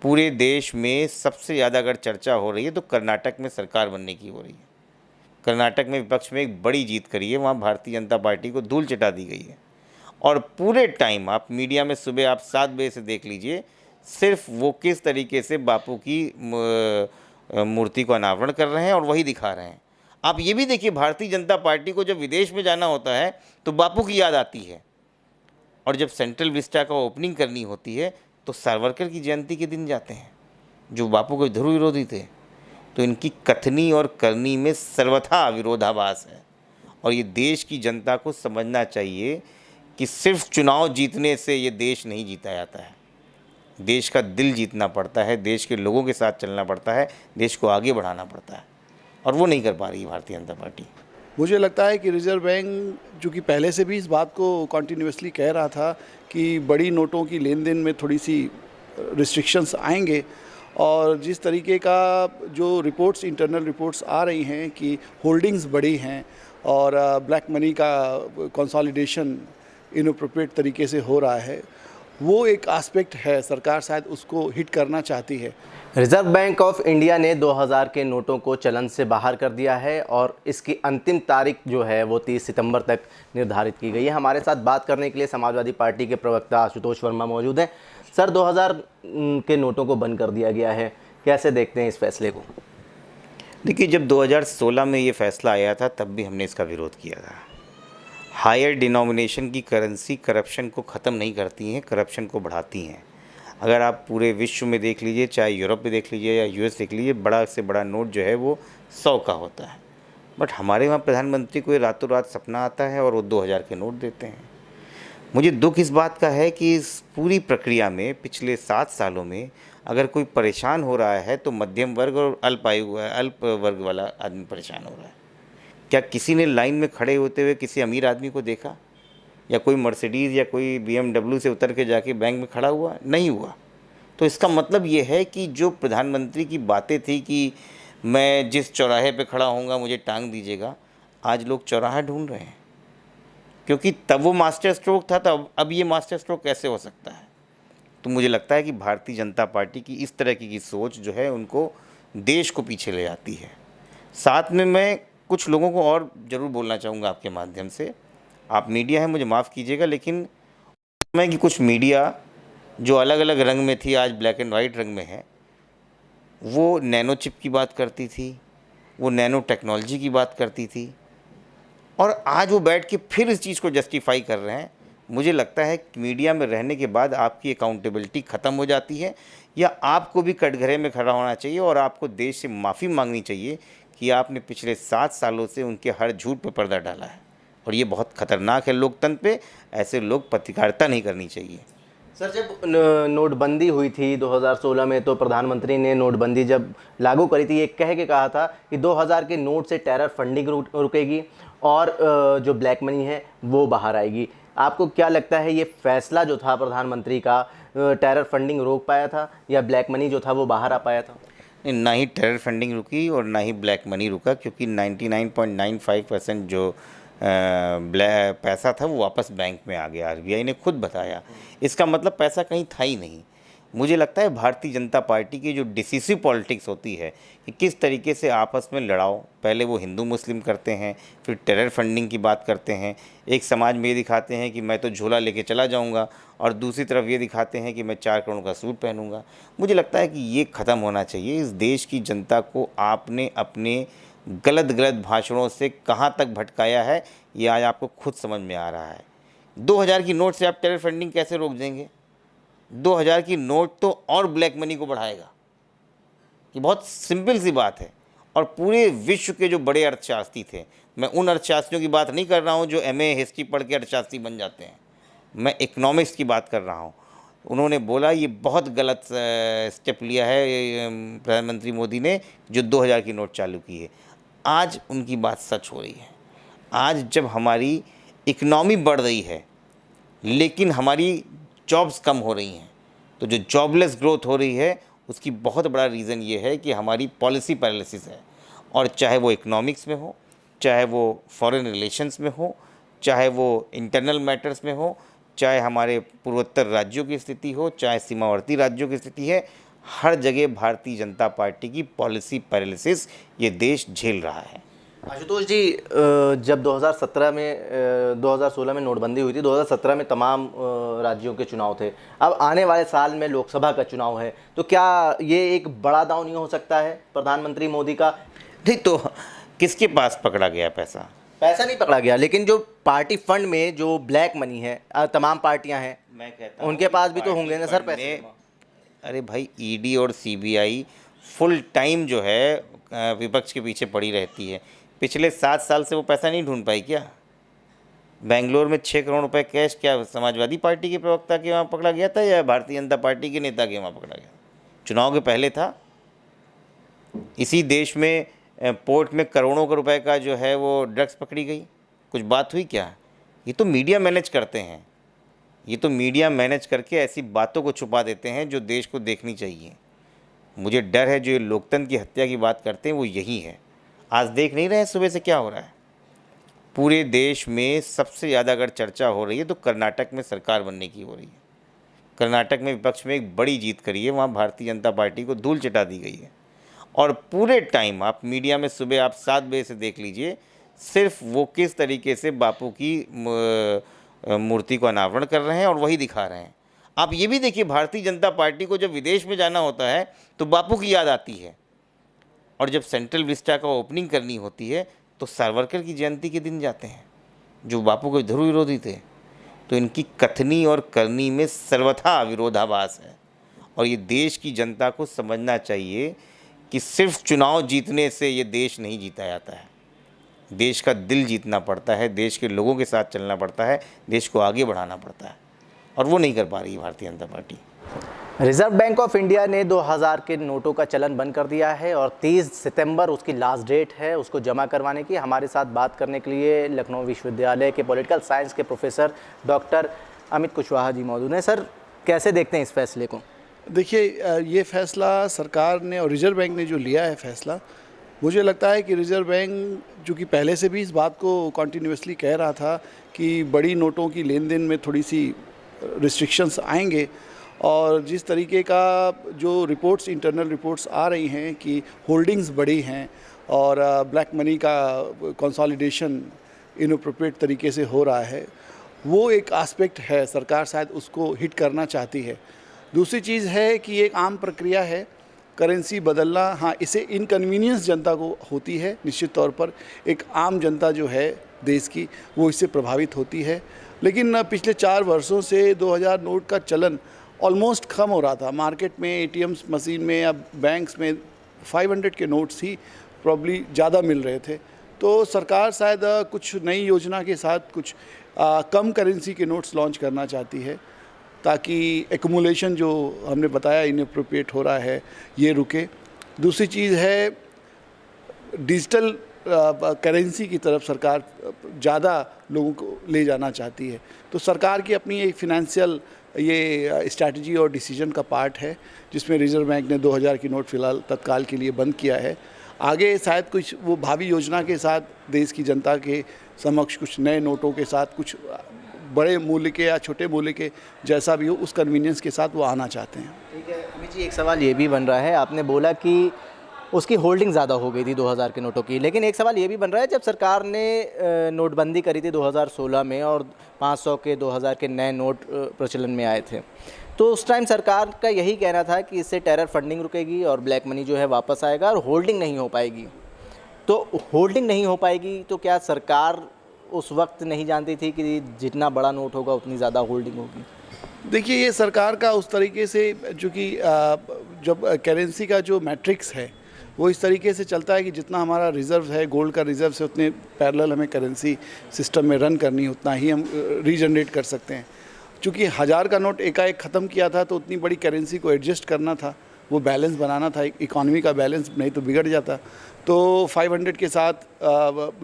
पूरे देश में सबसे ज़्यादा अगर चर्चा हो रही है तो कर्नाटक में सरकार बनने की हो रही है। कर्नाटक में विपक्ष में एक बड़ी जीत करी है, वहाँ भारतीय जनता पार्टी को धूल चटा दी गई है। और पूरे टाइम आप मीडिया में सुबह आप 7 बजे से देख लीजिए, सिर्फ वो किस तरीके से बापू की मूर्ति को अनावरण कर रहे हैं और वही दिखा रहे हैं। आप ये भी देखिए, भारतीय जनता पार्टी को जब विदेश में जाना होता है तो बापू की याद आती है, और जब सेंट्रल विस्टा का ओपनिंग करनी होती है तो सावरकर की जयंती के दिन जाते हैं, जो बापू के ध्रुव विरोधी थे। तो इनकी कथनी और करनी में सर्वथा विरोधाभास है, और ये देश की जनता को समझना चाहिए कि सिर्फ चुनाव जीतने से ये देश नहीं जीता जाता है। देश का दिल जीतना पड़ता है, देश के लोगों के साथ चलना पड़ता है, देश को आगे बढ़ाना पड़ता है, और वो नहीं कर पा रही है भारतीय जनता पार्टी। मुझे लगता है कि रिजर्व बैंक जो कि पहले से भी इस बात को कॉन्टीन्यूसली कह रहा था कि बड़ी नोटों की लेन देन में थोड़ी सी रिस्ट्रिक्शंस आएंगे, और जिस तरीके का जो रिपोर्ट्स, इंटरनल रिपोर्ट्स आ रही हैं कि होल्डिंग्स बड़ी हैं और ब्लैक मनी का कंसोलिडेशन इनअप्रोप्रिएट तरीके से हो रहा है, वो एक एस्पेक्ट है, सरकार शायद उसको हिट करना चाहती है। रिजर्व बैंक ऑफ इंडिया ने 2000 के नोटों को चलन से बाहर कर दिया है और इसकी अंतिम तारीख जो है वो 30 सितंबर तक निर्धारित की गई है। हमारे साथ बात करने के लिए समाजवादी पार्टी के प्रवक्ता आशुतोष वर्मा मौजूद हैं। सर, 2000 के नोटों को बंद कर दिया गया है, कैसे देखते हैं इस फैसले को? देखिए, जब 2016 में ये फैसला आया था तब भी हमने इसका विरोध किया था। हायर डिनोमिनेशन की करेंसी करप्शन को ख़त्म नहीं करती हैं, करप्शन को बढ़ाती हैं। अगर आप पूरे विश्व में देख लीजिए, चाहे यूरोप में देख लीजिए या यूएस देख लीजिए, बड़ा से बड़ा नोट जो है वो 100 का होता है। बट हमारे वहाँ प्रधानमंत्री को ये रातों रात सपना आता है और वो 2000 के नोट देते हैं। मुझे दुख इस बात का है कि इस पूरी प्रक्रिया में पिछले 7 सालों में अगर कोई परेशान हो रहा है तो मध्यम वर्ग और अल्प वर्ग वाला आदमी परेशान हो रहा है। क्या किसी ने लाइन में खड़े होते हुए किसी अमीर आदमी को देखा, या कोई मर्सिडीज़ या कोई BMW से उतर के जाके बैंक में खड़ा हुआ? नहीं हुआ। तो इसका मतलब ये है कि जो प्रधानमंत्री की बातें थी कि मैं जिस चौराहे पे खड़ा होऊंगा मुझे टांग दीजिएगा, आज लोग चौराहा ढूंढ रहे हैं, क्योंकि तब वो मास्टर स्ट्रोक था, तब अब ये मास्टर स्ट्रोक कैसे हो सकता है? तो मुझे लगता है कि भारतीय जनता पार्टी की इस तरह की सोच जो है उनको देश को पीछे ले जाती है। साथ में मैं कुछ लोगों को और ज़रूर बोलना चाहूँगा आपके माध्यम से। आप मीडिया हैं, मुझे माफ़ कीजिएगा, लेकिन समय की कुछ मीडिया जो अलग अलग रंग में थी आज ब्लैक एंड वाइट रंग में है, वो नैनो चिप की बात करती थी, वो नैनो टेक्नोलॉजी की बात करती थी, और आज वो बैठ के फिर इस चीज़ को जस्टिफाई कर रहे हैं। मुझे लगता है कि मीडिया में रहने के बाद आपकी अकाउंटेबिलिटी ख़त्म हो जाती है, या आपको भी कटघरे में खड़ा होना चाहिए और आपको देश से माफ़ी मांगनी चाहिए कि आपने पिछले 7 सालों से उनके हर झूठ पर पर्दा डाला है, और ये बहुत ख़तरनाक है लोकतंत्र पे। ऐसे लोग पत्रकारिता नहीं करनी चाहिए। सर, जब नोटबंदी हुई थी 2016 में, तो प्रधानमंत्री ने नोटबंदी जब लागू करी थी, ये कह के कहा था कि 2000 के नोट से टेरर फंडिंग रुकेगी और जो ब्लैक मनी है वो बाहर आएगी। आपको क्या लगता है, ये फैसला जो था प्रधानमंत्री का, टेरर फंडिंग रोक पाया था या ब्लैक मनी जो था वो बाहर आ पाया था? ना ही टेरर फंडिंग रुकी और ना ही ब्लैक मनी रुका, क्योंकि 99.95% जो पैसा था वो वापस बैंक में आ गया। RBI ने खुद बताया। इसका मतलब पैसा कहीं था ही नहीं। मुझे लगता है भारतीय जनता पार्टी की जो डिसिसिव पॉलिटिक्स होती है कि किस तरीके से आपस में लड़ाओ, पहले वो हिंदू मुस्लिम करते हैं, फिर टेरर फंडिंग की बात करते हैं, एक समाज में ये दिखाते हैं कि मैं तो झोला लेके चला जाऊंगा, और दूसरी तरफ ये दिखाते हैं कि मैं 4 करोड़ का सूट पहनूंगा। मुझे लगता है कि ये ख़त्म होना चाहिए। इस देश की जनता को आपने अपने गलत भाषणों से कहाँ तक भटकाया है, ये आज आपको खुद समझ में आ रहा है। 2000 की नोट से आप टेरर फंडिंग कैसे रोक देंगे? 2000 की नोट तो और ब्लैक मनी को बढ़ाएगा। ये बहुत सिंपल सी बात है। और पूरे विश्व के जो बड़े अर्थशास्त्री थे, मैं उन अर्थशास्त्रियों की बात नहीं कर रहा हूँ जो MA हिस्ट्री पढ़ के अर्थशास्त्री बन जाते हैं, मैं इकोनॉमिक्स की बात कर रहा हूँ। उन्होंने बोला ये बहुत गलत स्टेप लिया है प्रधानमंत्री मोदी ने जो 2000 की नोट चालू की है। आज उनकी बात सच हो रही है। आज जब हमारी इकनॉमी बढ़ रही है लेकिन हमारी जॉब्स कम हो रही हैं, तो जो जॉबलेस ग्रोथ हो रही है उसकी बहुत बड़ा रीज़न ये है कि हमारी पॉलिसी पैरालिसिस है। और चाहे वो इकोनॉमिक्स में हो, चाहे वो फॉरेन रिलेशंस में हो, चाहे वो इंटरनल मैटर्स में हो, चाहे हमारे पूर्वोत्तर राज्यों की स्थिति हो, चाहे सीमावर्ती राज्यों की स्थिति है, हर जगह भारतीय जनता पार्टी की पॉलिसी पैरालिसिस ये देश झेल रहा है। आशुतोष जी, जब 2016 में नोटबंदी हुई थी, 2017 में तमाम राज्यों के चुनाव थे, अब आने वाले साल में लोकसभा का चुनाव है, तो क्या ये एक बड़ा दांव नहीं हो सकता है प्रधानमंत्री मोदी का? नहीं तो किसके पास पकड़ा गया पैसा? पैसा नहीं पकड़ा गया, लेकिन जो पार्टी फंड में जो ब्लैक मनी है, तमाम पार्टियां हैं, मैं कहता हूं उनके पास भी तो पार्टी होंगे ना सर फंड पैसे। में- अरे भाई, ईडी और सीबीआई फुल टाइम जो है विपक्ष के पीछे पड़ी रहती है। पिछले 7 साल से वो पैसा नहीं ढूंढ पाई क्या? बेंगलोर में 6 करोड़ रुपए कैश क्या समाजवादी पार्टी के प्रवक्ता के वहाँ पकड़ा गया था या भारतीय जनता पार्टी के नेता के वहाँ पकड़ा गया? चुनाव के पहले था। इसी देश में पोर्ट में करोड़ों के रुपए का जो है वो ड्रग्स पकड़ी गई, कुछ बात हुई क्या? ये तो मीडिया मैनेज करते हैं, ये तो मीडिया मैनेज करके ऐसी बातों को छुपा देते हैं जो देश को देखनी चाहिए। मुझे डर है जो ये लोकतंत्र की हत्या की बात करते हैं वो यही है। आज देख नहीं रहे सुबह से क्या हो रहा है? पूरे देश में सबसे ज़्यादा अगर चर्चा हो रही है तो कर्नाटक में सरकार बनने की हो रही है। कर्नाटक में विपक्ष में एक बड़ी जीत करी है, वहाँ भारतीय जनता पार्टी को धूल चटा दी गई है। और पूरे टाइम आप मीडिया में सुबह आप 7 बजे से देख लीजिए, सिर्फ वो किस तरीके से बापू की मूर्ति को अनावरण कर रहे हैं और वही दिखा रहे हैं। आप ये भी देखिए, भारतीय जनता पार्टी को जब विदेश में जाना होता है तो बापू की याद आती है, और जब सेंट्रल विस्टा का ओपनिंग करनी होती है तो सावरकर की जयंती के दिन जाते हैं, जो बापू के ध्रुव विरोधी थे। तो इनकी कथनी और करनी में सर्वथा विरोधाभास है, और ये देश की जनता को समझना चाहिए कि सिर्फ चुनाव जीतने से ये देश नहीं जीता जाता है। देश का दिल जीतना पड़ता है, देश के लोगों के साथ चलना पड़ता है, देश को आगे बढ़ाना पड़ता है, और वो नहीं कर पा रही Bharatiya Janata party. Reserve bank of India ने 2000 के नोटों का चलन बंद कर दिया है और 30 सितंबर उसकी लास्ट डेट है उसको जमा करवाने की। हमारे साथ बात करने के लिए लखनऊ विश्वविद्यालय के पॉलिटिकल साइंस के प्रोफेसर डॉक्टर अमित कुशवाहा जी मौजूद हैं। सर, कैसे देखते हैं इस फैसले को? देखिए, ये फ़ैसला सरकार ने और रिज़र्व बैंक ने जो लिया है फ़ैसला, मुझे लगता है कि रिज़र्व बैंक जो कि पहले से भी इस बात को कॉन्टीन्यूसली कह रहा था कि बड़ी नोटों की लेन देन में थोड़ी सी रिस्ट्रिक्शंस आएंगे, और जिस तरीके का जो रिपोर्ट्स, इंटरनल रिपोर्ट्स आ रही हैं कि होल्डिंग्स बड़ी हैं और ब्लैक मनी का कंसोलिडेशन इनअप्रोप्रिएट तरीके से हो रहा है, वो एक एस्पेक्ट है, सरकार शायद उसको हिट करना चाहती है। दूसरी चीज़ है कि एक आम प्रक्रिया है करेंसी बदलना। हाँ, इससे इनकन्वीनियंस जनता को होती है, निश्चित तौर पर एक आम जनता जो है देश की, वो इससे प्रभावित होती है। लेकिन पिछले 4 वर्षों से 2000 नोट का चलन ऑलमोस्ट कम हो रहा था। मार्केट में, एटीएम्स मशीन में या बैंक्स में 500 के नोट्स ही प्रॉब्ली ज़्यादा मिल रहे थे। तो सरकार शायद कुछ नई योजना के साथ कुछ कम करेंसी के नोट्स लॉन्च करना चाहती है, ताकि एक्यूमुलेशन जो हमने बताया इनअप्रोप्रिएट हो रहा है ये रुके। दूसरी चीज़ है डिजिटल करेंसी की तरफ सरकार ज़्यादा लोगों को ले जाना चाहती है। तो सरकार की अपनी एक फिनेंशियल ये स्ट्रैटेजी और डिसीजन का पार्ट है, जिसमें रिजर्व बैंक ने 2000 की नोट फ़िलहाल तत्काल के लिए बंद किया है। आगे शायद कुछ वो भावी योजना के साथ देश की जनता के समक्ष कुछ नए नोटों के साथ, कुछ बड़े मूल्य के या छोटे मूल्य के, जैसा भी हो, उस कन्वीनियंस के साथ वो आना चाहते हैं। ठीक है अमित जी, एक सवाल ये भी बन रहा है, आपने बोला कि उसकी होल्डिंग ज़्यादा हो गई थी 2000 के नोटों की, लेकिन एक सवाल ये भी बन रहा है, जब सरकार ने नोटबंदी करी थी 2016 में और 500 के 2000 के नए नोट प्रचलन में आए थे, तो उस टाइम सरकार का यही कहना था कि इससे टेरर फंडिंग रुकेगी और ब्लैक मनी जो है वापस आएगा और होल्डिंग नहीं हो पाएगी। तो होल्डिंग नहीं हो पाएगी तो क्या सरकार उस वक्त नहीं जानती थी कि जितना बड़ा नोट होगा उतनी ज़्यादा होल्डिंग होगी? देखिए, ये सरकार का उस तरीके से, जो कि जब करेंसी का जो मैट्रिक्स है वो इस तरीके से चलता है कि जितना हमारा रिज़र्व है, गोल्ड का रिज़र्व से, उतने पैरेलल हमें करेंसी सिस्टम में रन करनी, उतना ही हम रीजनरेट कर सकते हैं। चूँकि 1000 का नोट एकाएक ख़त्म किया था तो उतनी बड़ी करेंसी को एडजस्ट करना था, वो बैलेंस बनाना था, इकॉनमी का बैलेंस, नहीं तो बिगड़ जाता। तो 500 के साथ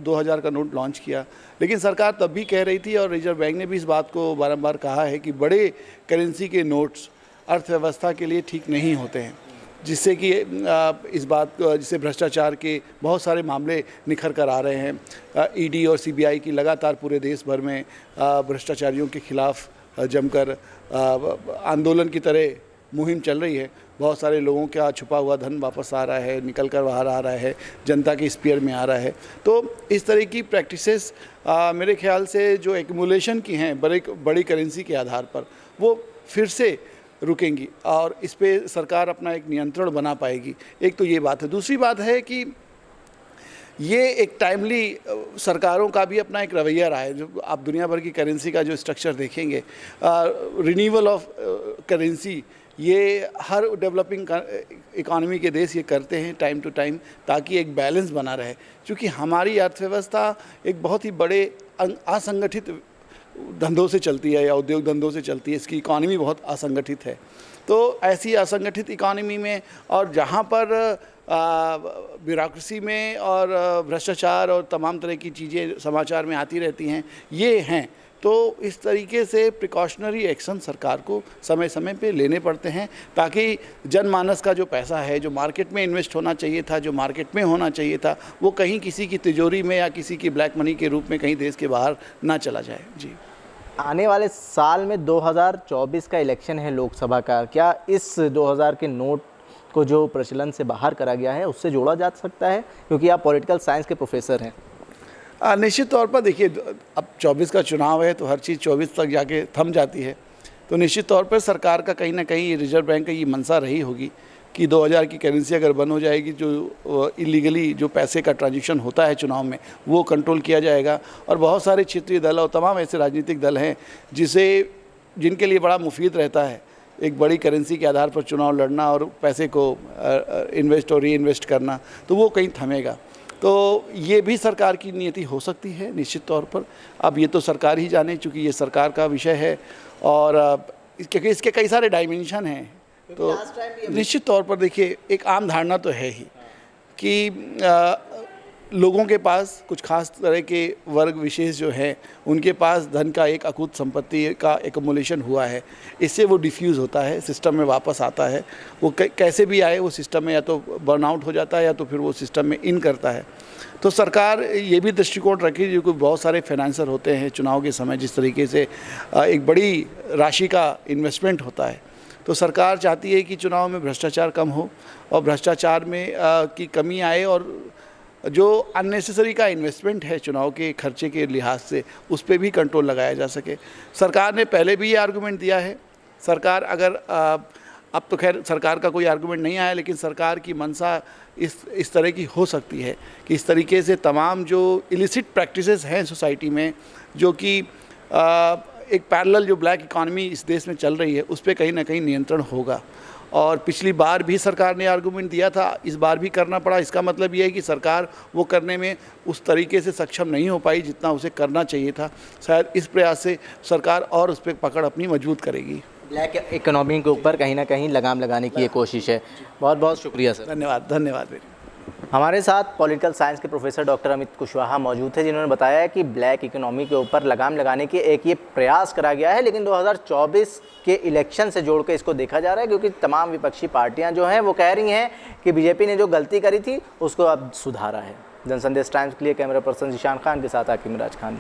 2000 का नोट लॉन्च किया। लेकिन सरकार तब भी कह रही थी, और रिजर्व बैंक ने भी इस बात को बारंबार कहा है कि बड़े करेंसी के नोट्स अर्थव्यवस्था के लिए ठीक नहीं होते हैं, जिससे कि इस बात जिससे भ्रष्टाचार के बहुत सारे मामले निखर कर आ रहे हैं। ईडी और सीबीआई की लगातार पूरे देश भर में भ्रष्टाचारियों के खिलाफ जमकर आंदोलन की तरह मुहिम चल रही है। बहुत सारे लोगों का छुपा हुआ धन वापस आ रहा है, निकल कर बाहर आ रहा है, जनता के स्पीयर में आ रहा है। तो इस तरह की प्रैक्टिसेस मेरे ख्याल से जो एक्यूमुलेशन की हैं बड़ी करेंसी के आधार पर, वो फिर से रुकेंगी और इस पे सरकार अपना एक नियंत्रण बना पाएगी। एक तो ये बात है। दूसरी बात है कि ये एक टाइमली सरकारों का भी अपना एक रवैया रहा है। जो आप दुनिया भर की करेंसी का जो स्ट्रक्चर देखेंगे, रिन्यूअल ऑफ करेंसी, ये हर डेवलपिंग इकॉनमी के देश ये करते हैं टाइम टू टाइम, ताकि एक बैलेंस बना रहे। क्योंकि हमारी अर्थव्यवस्था एक बहुत ही बड़े असंगठित धंधों से चलती है या उद्योग धंधों से चलती है, इसकी इकॉनमी बहुत असंगठित है। तो ऐसी असंगठित इकॉनमी में और जहाँ पर ब्यूरोक्रेसी में और भ्रष्टाचार और तमाम तरह की चीज़ें समाचार में आती रहती हैं, ये हैं, तो इस तरीके से प्रिकॉशनरी एक्शन सरकार को समय समय पे लेने पड़ते हैं, ताकि जनमानस का जो पैसा है, जो मार्केट में इन्वेस्ट होना चाहिए था, जो मार्केट में होना चाहिए था, वो कहीं किसी की तिजोरी में या किसी की ब्लैक मनी के रूप में कहीं देश के बाहर ना चला जाए। जी, आने वाले साल में 2024 का इलेक्शन है लोकसभा का, क्या इस 2000 के नोट को जो प्रचलन से बाहर करा गया है उससे जोड़ा जा सकता है? क्योंकि आप पॉलिटिकल साइंस के प्रोफेसर हैं। निश्चित तौर पर देखिए, अब 24 का चुनाव है तो हर चीज़ 24 तक जाके थम जाती है। तो निश्चित तौर पर सरकार का कहीं ना कहीं रिजर्व बैंक का ये मंशा रही होगी कि 2000 की करेंसी अगर बंद हो जाएगी, जो इलीगली जो पैसे का ट्रांजैक्शन होता है चुनाव में, वो कंट्रोल किया जाएगा। और बहुत सारे क्षेत्रीय दल और तमाम ऐसे राजनीतिक दल हैं जिनके लिए बड़ा मुफीद रहता है एक बड़ी करेंसी के आधार पर चुनाव लड़ना और पैसे को इन्वेस्ट और री इन्वेस्ट करना, तो वो कहीं थमेगा। तो ये भी सरकार की नीति हो सकती है निश्चित तौर पर। अब ये तो सरकार ही जाने, चूँकि ये सरकार का विषय है और क्योंकि इसके कई सारे डायमेंशन हैं। तो निश्चित तौर पर देखिए, एक आम धारणा तो है ही कि लोगों के पास कुछ खास तरह के वर्ग विशेष जो है, उनके पास धन का एक अकूत संपत्ति का एक्युमुलेशन हुआ है। इससे वो डिफ्यूज़ होता है, सिस्टम में वापस आता है। वो कैसे भी आए, वो सिस्टम में या तो बर्नआउट हो जाता है या तो फिर वो सिस्टम में इन करता है। तो सरकार ये भी दृष्टिकोण रखी, जो कि बहुत सारे फाइनेंसर होते हैं चुनाव के समय, जिस तरीके से एक बड़ी राशि का इन्वेस्टमेंट होता है, तो सरकार चाहती है कि चुनाव में भ्रष्टाचार कम हो और भ्रष्टाचार में की कमी आए, और जो अननेसेसरी का इन्वेस्टमेंट है चुनाव के खर्चे के लिहाज से, उस पर भी कंट्रोल लगाया जा सके। सरकार ने पहले भी ये आर्गूमेंट दिया है। सरकार अगर अब तो खैर सरकार का कोई आर्गूमेंट नहीं आया, लेकिन सरकार की मंशा इस तरह की हो सकती है कि इस तरीके से तमाम जो इलिसिट प्रैक्टिसेस हैं सोसाइटी में, जो कि एक पैरेलल जो ब्लैक इकॉनमी इस देश में चल रही है, उस पर कहीं ना कहीं नियंत्रण होगा। और पिछली बार भी सरकार ने आर्गूमेंट दिया था, इस बार भी करना पड़ा। इसका मतलब ये है कि सरकार वो करने में उस तरीके से सक्षम नहीं हो पाई जितना उसे करना चाहिए था। शायद इस प्रयास से सरकार और उस पर पकड़ अपनी मजबूत करेगी। ब्लैक इकोनॉमी के ऊपर कहीं ना कहीं लगाम लगाने की ये कोशिश है। बहुत बहुत शुक्रिया सर। धन्यवाद। धन्यवाद। हमारे साथ पॉलिटिकल साइंस के प्रोफेसर डॉक्टर अमित कुशवाहा मौजूद थे, जिन्होंने बताया कि ब्लैक इकोनॉमी के ऊपर लगाम लगाने के एक ये प्रयास करा गया है, लेकिन 2024 के इलेक्शन से जोड़ के इसको देखा जा रहा है, क्योंकि तमाम विपक्षी पार्टियां जो हैं वो कह रही हैं कि बीजेपी ने जो गलती करी थी उसको अब सुधारा है। जनसंदेश टाइम्स के लिए कैमरा पर्सन जिशान खान के साथ आकिब मिराज खान।